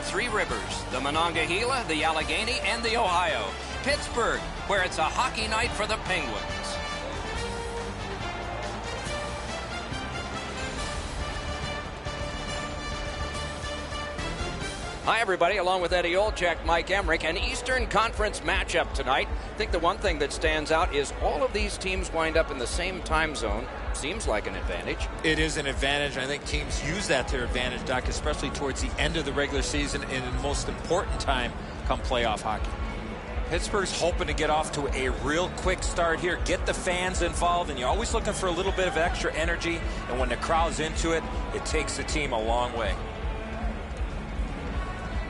Three Rivers, the Monongahela, the Allegheny, and the Ohio. Pittsburgh, where it's a hockey night for the Penguins. Hi, everybody. Along with Eddie Olczyk, Mike Emmerich, an Eastern Conference matchup tonight. I think the one thing that stands out is all of these teams wind up in the same time zone. Seems like an advantage. It is an advantage. I think teams use that to their advantage, Doc, especially towards the end of the regular season and in the most important time come playoff hockey. Pittsburgh's hoping to get off to a real quick start here, get the fans involved, and you're always looking for a little bit of extra energy, and when the crowd's into it, it takes the team a long way.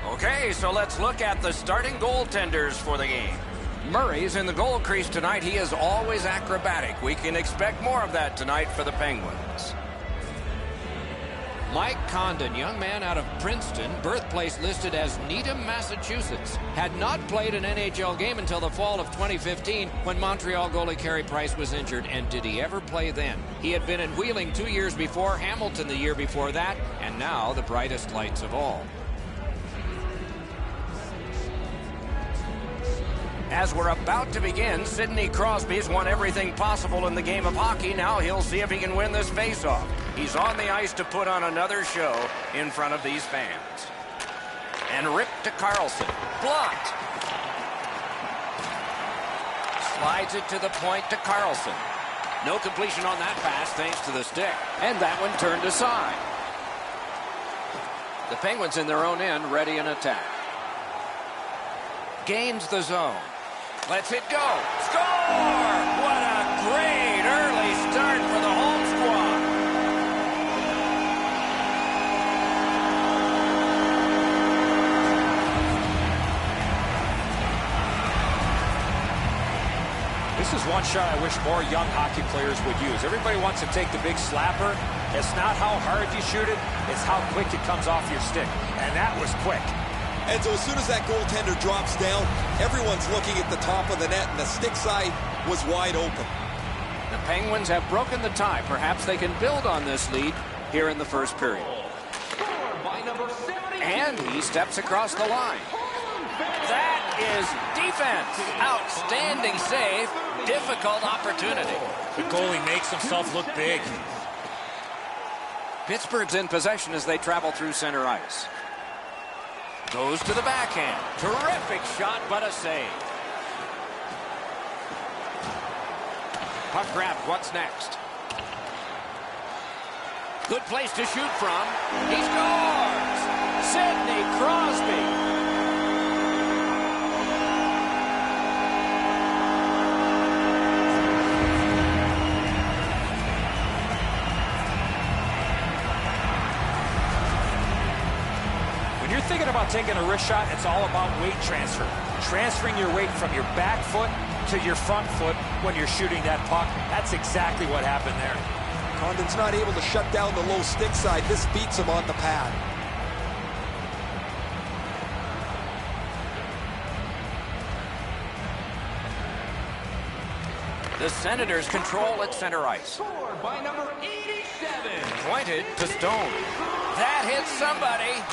Okay, so let's look at the starting goaltenders for the game. Murray's in the goal crease tonight. He is always acrobatic. We can expect more of that tonight for the Penguins. Mike Condon, young man out of Princeton, birthplace listed as Needham, Massachusetts. Had not played an NHL game until the fall of 2015 when Montreal goalie Carey Price was injured. And did he ever play then? He had been in Wheeling 2 years before, Hamilton the year before that, and now the brightest lights of all. As we're about to begin, Sidney Crosby's won everything possible in the game of hockey. Now he'll see if he can win this faceoff. He's on the ice to put on another show in front of these fans. And ripped to Carlson. Blocked. Slides it to the point to Carlson. No completion on that pass thanks to the stick. And that one turned aside. The Penguins in their own end, ready in attack. Gains the zone. Lets it go. Score! What a great early start for the home squad. This is one shot I wish more young hockey players would use. Everybody wants to take the big slapper. It's not how hard you shoot it, it's how quick it comes off your stick. And that was quick. And so as soon as that goaltender drops down, everyone's looking at the top of the net, and the stick side was wide open. The Penguins have broken the tie. Perhaps they can build on this lead here in the first period. And he steps across the line. That is defense. Outstanding save. Difficult opportunity. The goalie makes himself look big. Pittsburgh's in possession as they travel through center ice. Goes to the backhand. Terrific shot, but a save. Puck grab, what's next? Good place to shoot from. He scores! Sidney Crosby. Thinking about taking a wrist shot, it's all about weight transfer. Transferring your weight from your back foot to your front foot when you're shooting that puck. That's exactly what happened there. Condon's not able to shut down the low stick side. This beats him on the pad. The Senators control at center ice. Scored by number 87. Pointed to Stone. That hits somebody.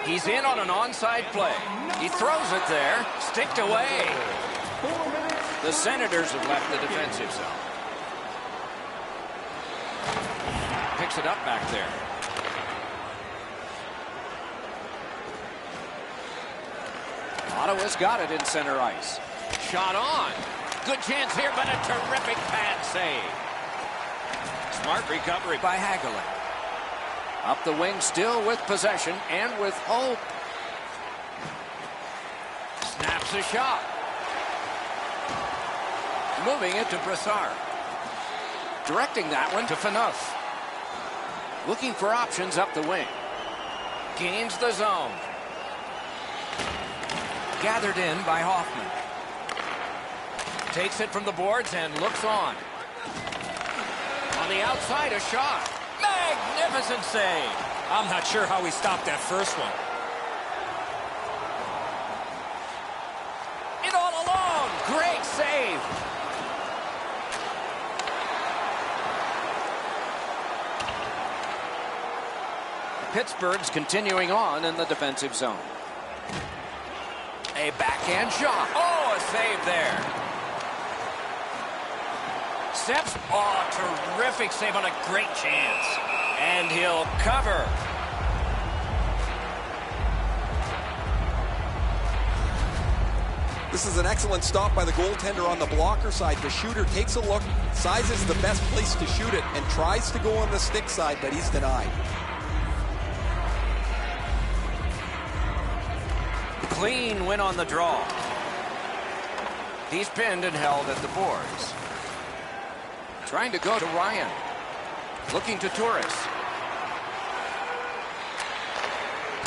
He's in on an onside play. He throws it there. Sticked away. The Senators have left the defensive zone. Picks it up back there. Ottawa's got it in center ice. Shot on. Good chance here, but a terrific pad save. Smart recovery by Hagelin. Up the wing, still with possession and with hope. Snaps a shot. Moving it to Brassard. Directing that one to Phaneuf. Looking for options up the wing. Gains the zone. Gathered in by Hoffman. Takes it from the boards and looks on. On the outside, a shot. Magnificent save. I'm not sure how he stopped that first one. In all alone. Great save. Pittsburgh's continuing on in the defensive zone. A backhand shot. Oh, a save there. Steps. Oh, terrific save on a great chance. And he'll cover. This is an excellent stop by the goaltender on the blocker side. The shooter takes a look, sizes the best place to shoot it, and tries to go on the stick side, but he's denied. Clean win on the draw. He's pinned and held at the boards. Trying to go to Ryan. Looking to Torres.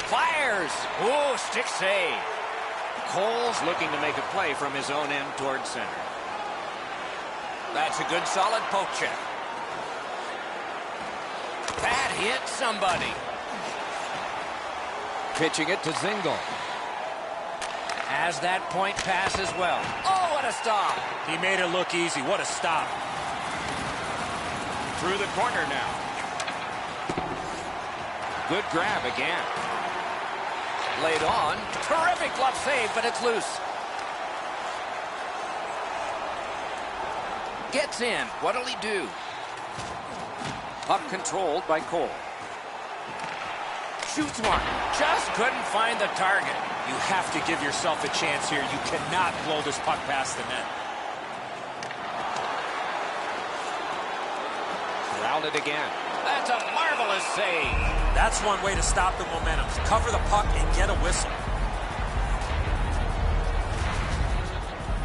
Fires! Oh, stick save. Cole's looking to make a play from his own end towards center. That's a good solid poke check. That hit somebody. Pitching it to Zingle. Has that point pass as well. Oh, what a stop. He made it look easy. What a stop. Through the corner now. Good grab again. Laid on. Terrific glove save, but it's loose. Gets in. What'll he do? Puck controlled by Cole. Shoots one. Just couldn't find the target. You have to give yourself a chance here. You cannot blow this puck past the net. Routed again. That's a marvelous save. That's one way to stop the momentum. Cover the puck and get a whistle.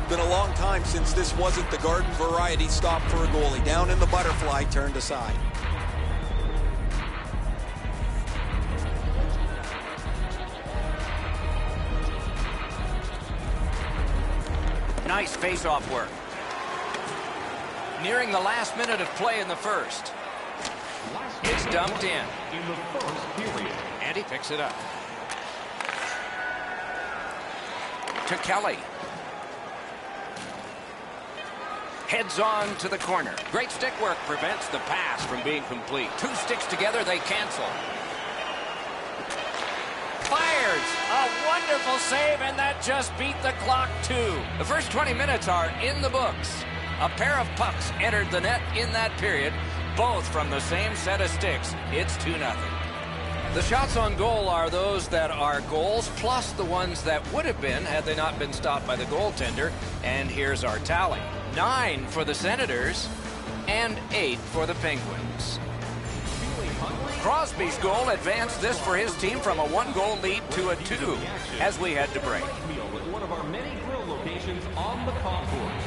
Been a long time since this wasn't the garden variety stop for a goalie. Down in the butterfly, turned aside. Nice face-off work. Nearing the last minute of play in the first. It's dumped in. And he picks it up. To Kelly. Heads on to the corner. Great stick work prevents the pass from being complete. Two sticks together, they cancel. Fires! A wonderful save, and that just beat the clock too. The first 20 minutes are in the books. A pair of pucks entered the net in that period, both from the same set of sticks. It's 2-0. The shots on goal are those that are goals, plus the ones that would have been had they not been stopped by the goaltender. And here's our tally. 9 for the Senators and 8 for the Penguins. Crosby's goal advanced this for his team from a 1-goal lead to a 2 as we head to break. One of our many grill locations on the concourse.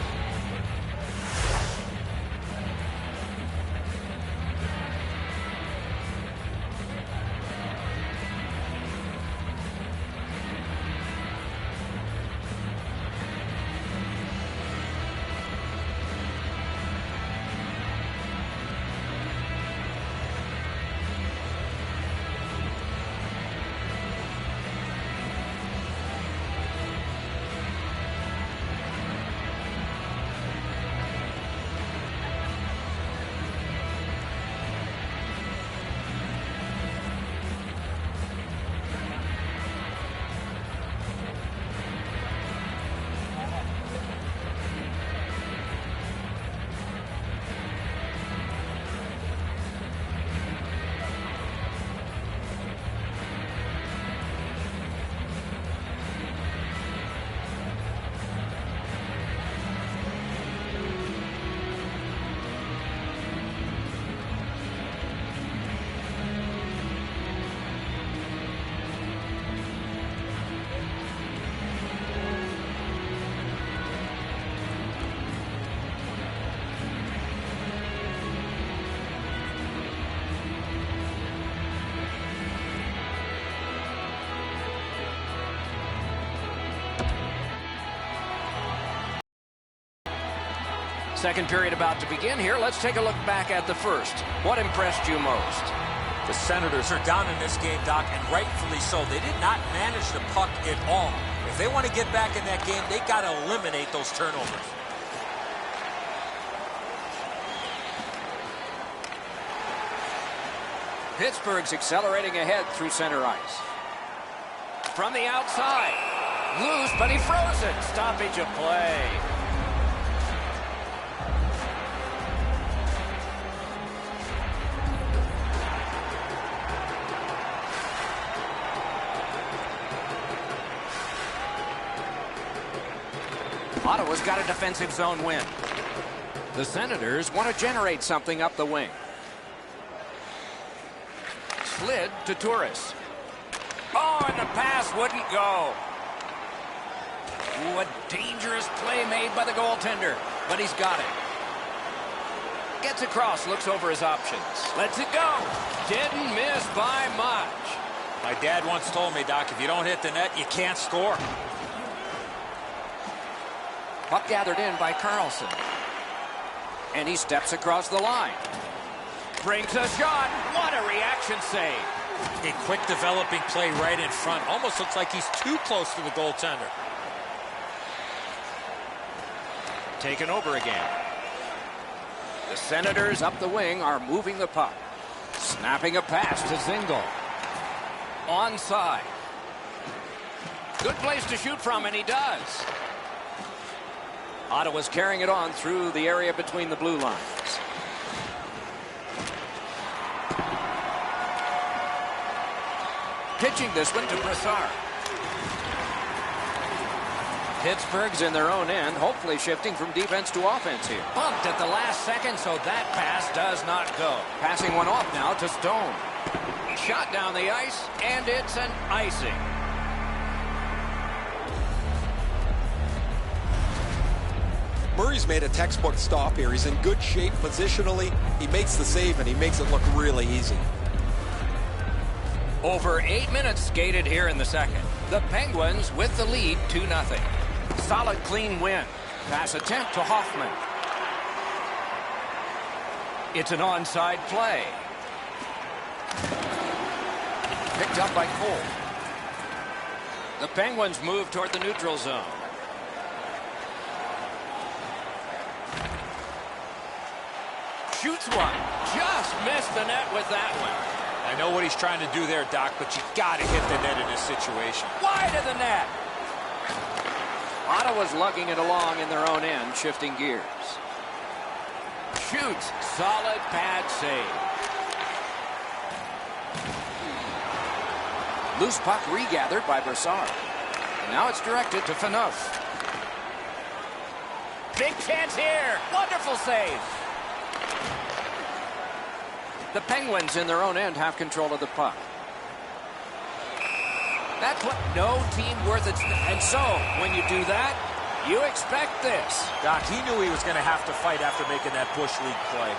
Second period about to begin here. Let's take a look back at the first. What impressed you most? The Senators are down in this game, Doc, and rightfully so. They did not manage the puck at all. If they want to get back in that game, they got to eliminate those turnovers. Pittsburgh's accelerating ahead through center ice. From the outside. Loose, but he froze it. Stoppage of play. Ottawa's got a defensive zone win. The Senators want to generate something up the wing. Slid to Turris. Oh, and the pass wouldn't go. Ooh, a dangerous play made by the goaltender, but he's got it. Gets across, looks over his options. Lets it go. Didn't miss by much. My dad once told me, Doc, if you don't hit the net, you can't score. Puck gathered in by Carlson. And he steps across the line. Brings a shot. What a reaction save. A quick developing play right in front. Almost looks like he's too close to the goaltender. Taken over again. The Senators up the wing are moving the puck. Snapping a pass to Zingle. Onside. Good place to shoot from, and he does. Ottawa's carrying it on through the area between the blue lines. Pitching this one to Brassard. Pittsburgh's in their own end, hopefully shifting from defense to offense here. Bumped at the last second, so that pass does not go. Passing one off now to Stone. Shot down the ice, and it's an icing. Murray's made a textbook stop here. He's in good shape positionally. He makes the save, and he makes it look really easy. Over 8 minutes skated here in the second. The Penguins with the lead 2-0. Solid, clean win. Pass attempt to Hoffman. It's an onside play. Picked up by Cole. The Penguins move toward the neutral zone. Shoots one. Just missed the net with that one. I know what he's trying to do there, Doc, but you got to hit the net in this situation. Wide of the net. Ottawa's lugging it along in their own end, shifting gears. Shoots. Solid pad save. Loose puck regathered by Brassard. And now it's directed to Phaneuf. Big chance here. Wonderful save. The Penguins in their own end have control of the puck. That's what no team worth its... And so, when you do that, you expect this. Doc, he knew he was going to have to fight after making that Bush League play.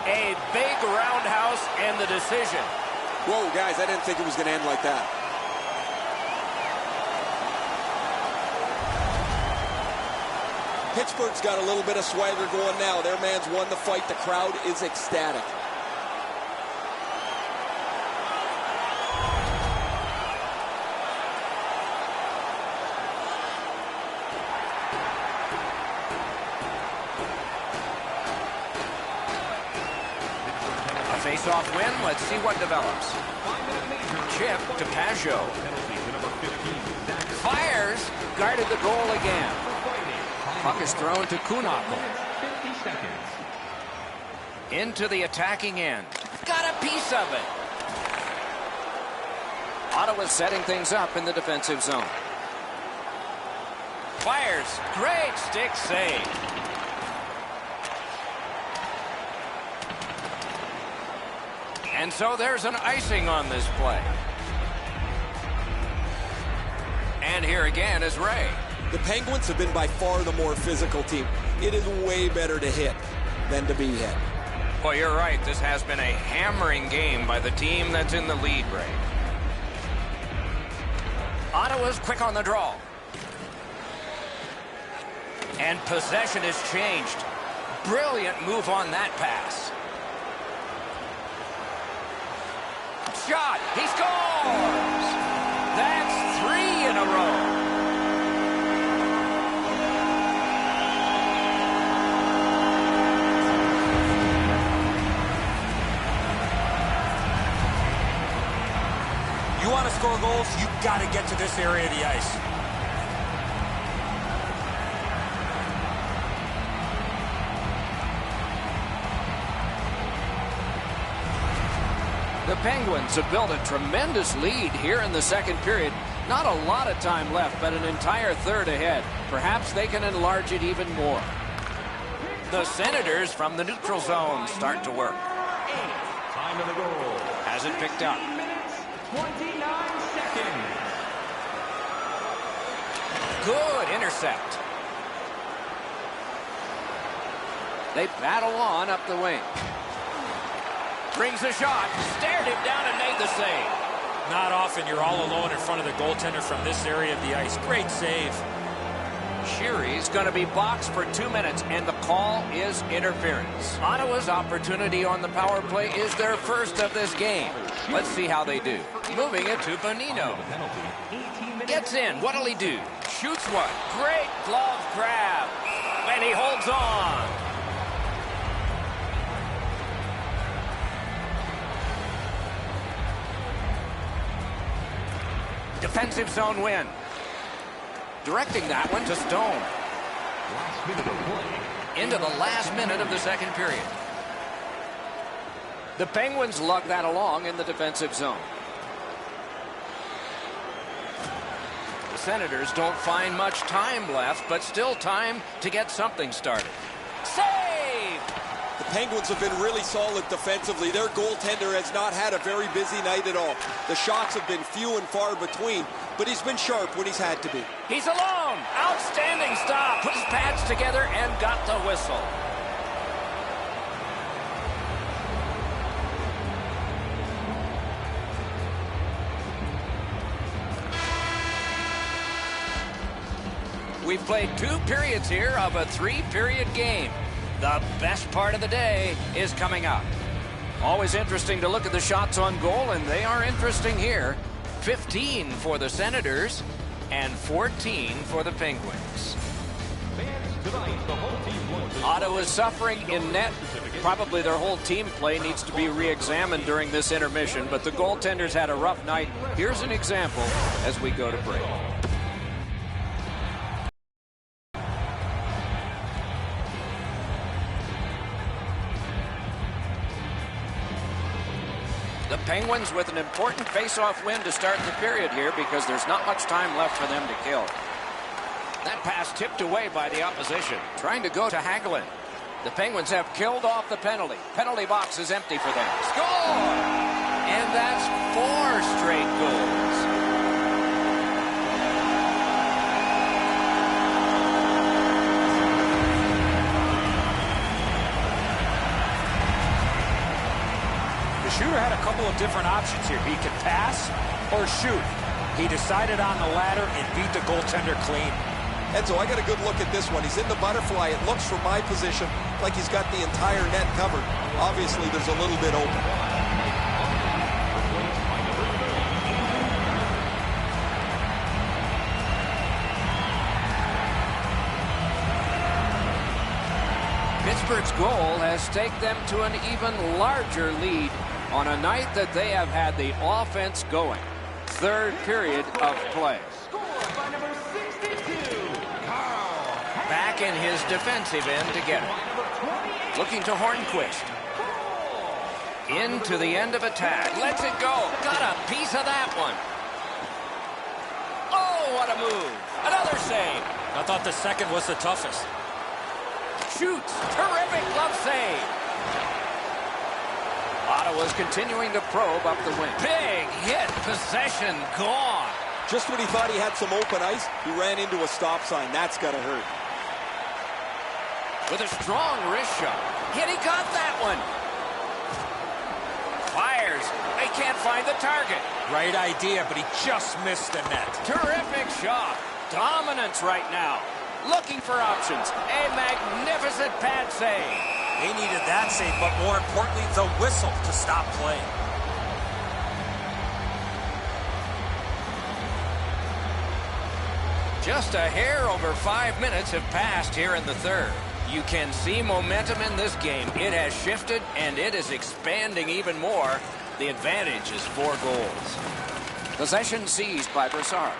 A big roundhouse and the decision. Whoa, guys, I didn't think it was going to end like that. Pittsburgh's got a little bit of swagger going now. Their man's won the fight. The crowd is ecstatic. A face-off win. Let's see what develops. Chip to Pajot. Fires. Guarded the goal again. Puck is thrown to Kunako. Into the attacking end. Got a piece of it. Ottawa's setting things up in the defensive zone. Fires. Great stick save. And so there's an icing on this play. And here again is Ray. The Penguins have been by far the more physical team. It is way better to hit than to be hit. Well, you're right. This has been a hammering game by the team that's in the lead, Ray. Ottawa's quick on the draw. And possession is changed. Brilliant move on that pass. Shot. He scores! That's 3 in a row. score goals, you've got to get to this area of the ice. The Penguins have built a tremendous lead here in the second period. Not a lot of time left, but an entire third ahead. Perhaps they can enlarge it even more. The Senators from the neutral zone start to work. Time of the goal. Has it picked up. 3 minutes, 29 seconds. Good intercept. They battle on up the wing. Brings a shot, stared it down and made the save. Not often you're all alone in front of the goaltender from this area of the ice. Great save. Sheary's going to be boxed for 2 minutes, and the call is interference. Ottawa's opportunity on the power play is their first of this game. Let's see how they do. Moving it to Bonino. Gets in. What'll he do? Shoots one. Great glove grab. And he holds on. Defensive zone win. Directing that one to Stone. Into the last minute of the second period. The Penguins lug that along in the defensive zone. The Senators don't find much time left, but still time to get something started. Save! The Penguins have been really solid defensively. Their goaltender has not had a very busy night at all. The shots have been few and far between, but he's been sharp when he's had to be. He's alone. Outstanding stop. Put his pads together and got the whistle. We've played 2 periods here of a 3-period game. The best part of the day is coming up. Always interesting to look at the shots on goal, and they are interesting here. 15 for the Senators and 14 for the Penguins. Ottawa's suffering in net. Probably their whole team play needs to be re-examined during this intermission, but the goaltenders had a rough night. Here's an example as we go to break. The Penguins with an important face-off win to start the period here because there's not much time left for them to kill. That pass tipped away by the opposition. Trying to go to Hagelin. The Penguins have killed off the penalty. Penalty box is empty for them. Score! And that's 4 straight goals. The shooter had a couple of different options here. He could pass or shoot. He decided on the latter and beat the goaltender clean. Enzo, I got a good look at this one. He's in the butterfly. It looks from my position like he's got the entire net covered. Obviously, there's a little bit open. Pittsburgh's goal has taken them to an even larger lead on a night that they have had the offense going. 3rd period of play. Back in his defensive end to get it. Looking to Hornquist. Into the end of attack. Lets it go. Got a piece of that one. Oh, what a move. Another save. I thought the second was the toughest. Shoots. Terrific glove save. Ottawa's continuing to probe up the wing. Big hit. Possession gone. Just when he thought he had some open ice, he ran into a stop sign. That's got to hurt. With a strong wrist shot. Yet he got that one. Fires. They can't find the target. Right idea, but he just missed the net. Terrific shot. Dominance right now. Looking for options. A magnificent pad save. They needed that save, but more importantly, the whistle to stop play. Just a hair over 5 minutes have passed here in the third. You can see momentum in this game. It has shifted, and it is expanding even more. The advantage is 4 goals. Possession seized by Brassard.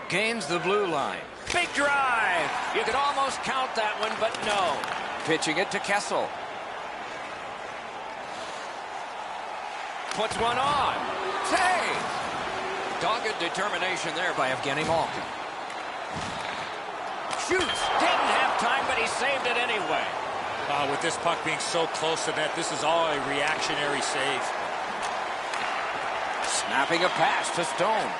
Gains the blue line. Big drive. You could almost count that one, but no. Pitching it to Kessel. Puts one on. Save. Dogged determination there by Evgeny Malkin. Shoots. Didn't have time, but he saved it anyway. With this puck being so close to net, this is all a reactionary save. Snapping a pass to Stone.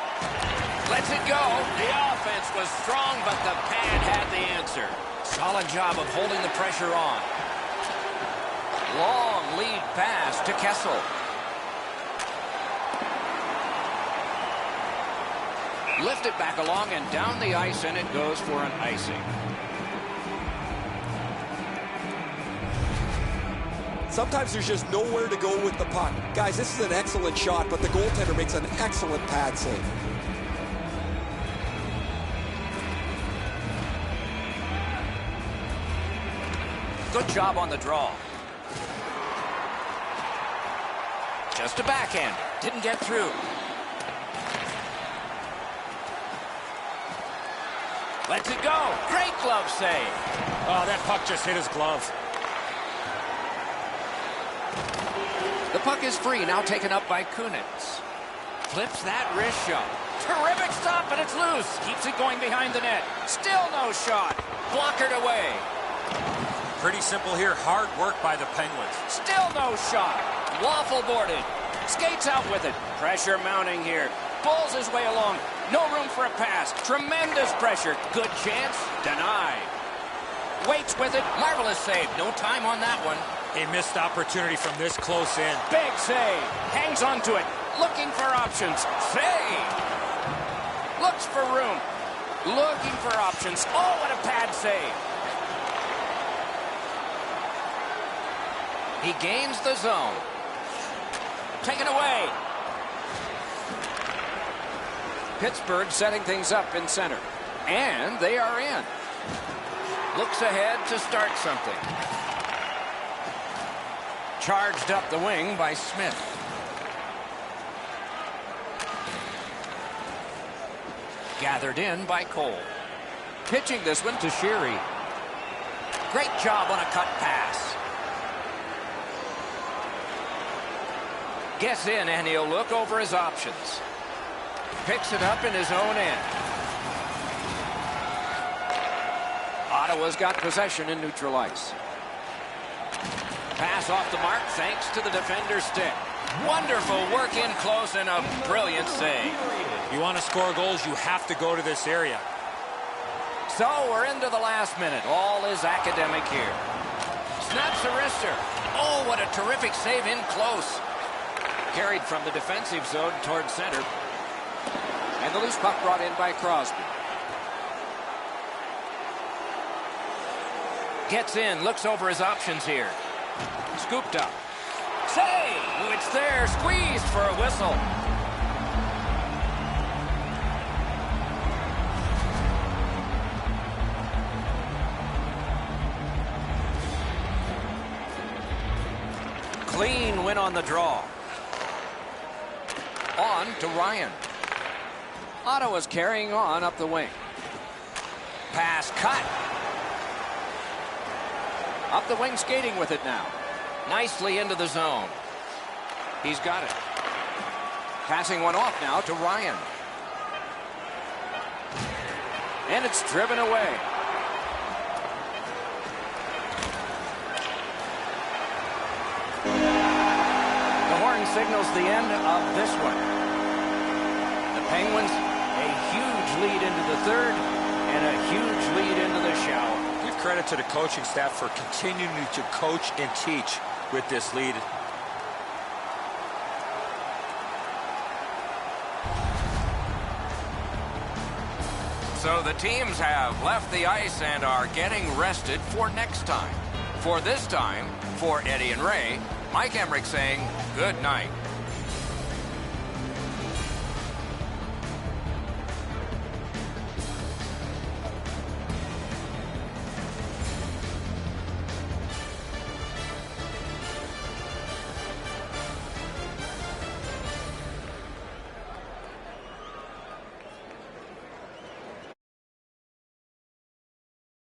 Lets it go. The offense was strong, but the pad had the answer. Solid job of holding the pressure on. Long lead pass to Kessel. Lift it back along and down the ice, and it goes for an icing. Sometimes there's just nowhere to go with the puck. Guys, this is an excellent shot, but the goaltender makes an excellent pad save. Good job on the draw. Just a backhand. Didn't get through. Lets it go. Great glove save. Oh, that puck just hit his glove. The puck is free, now taken up by Kunitz. Flips that wrist shot. Terrific stop, but it's loose. Keeps it going behind the net. Still no shot. Blockered away. Pretty simple here. Hard work by the Penguins. Still no shot. Waffle boarded. Skates out with it. Pressure mounting here. Pulls his way along. No room for a pass. Tremendous pressure. Good chance. Denied. Waits with it. Marvelous save. No time on that one. A missed opportunity from this close in. Big save. Hangs onto it. Looking for options. Save. Looks for room. Looking for options. Oh, what a pad save. He gains the zone. Taken away. Pittsburgh setting things up in center. And they are in. Looks ahead to start something. Charged up the wing by Smith. Gathered in by Cole. Pitching this one to Sheary. Great job on a cut pass. Gets in, and he'll look over his options. Picks it up in his own end. Ottawa's got possession in neutral ice. Pass off the mark thanks to the defender's stick. Wonderful work in close and a brilliant save. You want to score goals, you have to go to this area. So we're into the last minute. All is academic here. Snaps a wrister. Oh, what a terrific save in close. Carried from the defensive zone toward center. And the loose puck brought in by Crosby. Gets in, looks over his options here. Scooped up. Save! Oh, it's there. Squeezed for a whistle. Clean win on the draw. On to Ryan. Ottawa's carrying on up the wing. Pass cut. Up the wing skating with it now. Nicely into the zone. He's got it. Passing one off now to Ryan. And it's driven away. The horn signals the end of this one. The Penguins, a huge lead into the third and a huge lead into the shower. Give credit to the coaching staff for continuing to coach and teach with this lead. So the teams have left the ice and are getting rested for next time. For this time, for Eddie and Ray, Mike Emmerich saying good night.